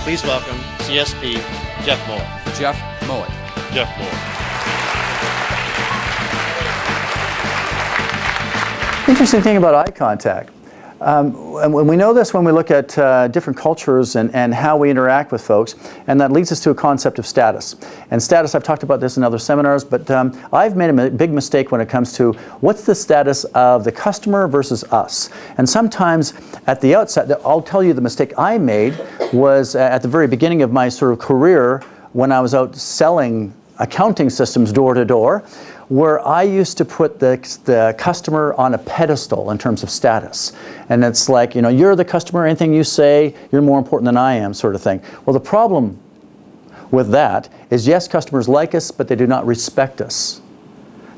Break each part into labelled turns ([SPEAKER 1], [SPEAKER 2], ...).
[SPEAKER 1] Please welcome CSP Jeff Mowatt.
[SPEAKER 2] Jeff Mowatt.
[SPEAKER 1] Jeff Mowatt.
[SPEAKER 3] Interesting thing about eye contact. And we know this when we look at different cultures and how we interact with folks, and that leads us to a concept of status. And status, I've talked about this in other seminars, but I've made a big mistake when it comes to what's the status of the customer versus us. And sometimes at the outset, I'll tell you the mistake I made was at the very beginning of my sort of career when I was out selling accounting systems door to door, where I used to put the customer on a pedestal in terms of status. And it's like, you know, you're the customer, anything you say, you're more important than I am, sort of thing. Well, the problem with that is, yes, customers like us, but they do not respect us.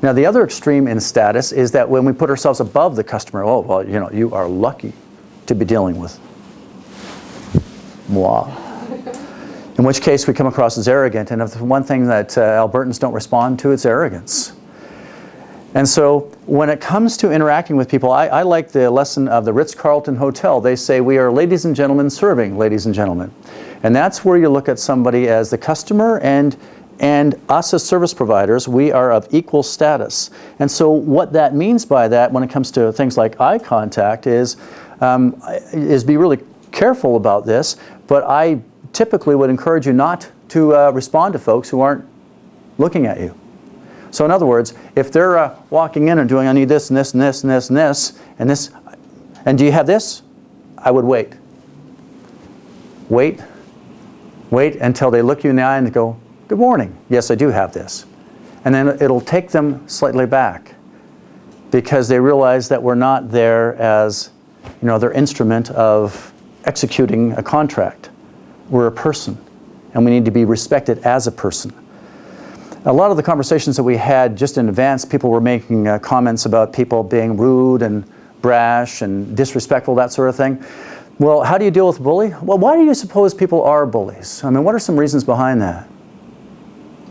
[SPEAKER 3] Now, the other extreme in status is that when we put ourselves above the customer, oh, well, you know, you are lucky to be dealing with moi. In which case we come across as arrogant, and if the one thing that Albertans don't respond to, it's arrogance. And so when it comes to interacting with people, I like the lesson of the Ritz-Carlton Hotel. They say we are ladies and gentlemen serving ladies and gentlemen. And that's where you look at somebody as the customer, and us as service providers, we are of equal status. And so what that means by that when it comes to things like eye contact is be really careful about this, but I typically would encourage you not to respond to folks who aren't looking at you. So in other words, if they're walking in and doing, I need this and this and this and this and this and this, and do you have this? I would wait. Wait until they look you in the eye and go, good morning. Yes, I do have this. And then it'll take them slightly back because they realize that we're not there as, you know, their instrument of executing a contract. We're a person, and we need to be respected as a person. A lot of the conversations that we had just in advance, people were making comments about people being rude and brash and disrespectful, that sort of thing. Well, how do you deal with a bully? Well, why do you suppose people are bullies? I mean, what are some reasons behind that?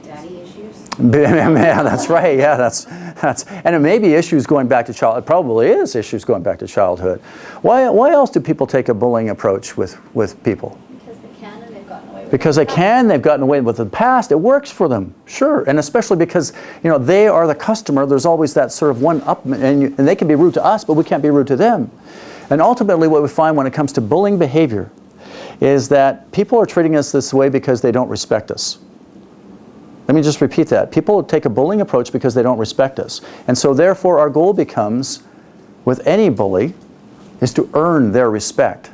[SPEAKER 4] Daddy issues?
[SPEAKER 3] Yeah, that's right. Yeah, that's, and it may be issues going back to childhood. It probably is issues going back to childhood. Why else do people take a bullying approach with people? Because they can, they've gotten away with it in the past, it works for them, sure. And especially because, you know, they are the customer, there's always that sort of one-up, and they can be rude to us, but we can't be rude to them. And ultimately what we find when it comes to bullying behavior is that people are treating us this way because they don't respect us. Let me just repeat that. People take a bullying approach because they don't respect us. And so therefore our goal becomes, with any bully, is to earn their respect.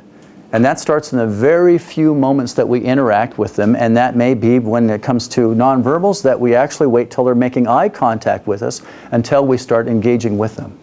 [SPEAKER 3] And that starts in the very few moments that we interact with them, and that may be when it comes to nonverbals that we actually wait till they're making eye contact with us until we start engaging with them.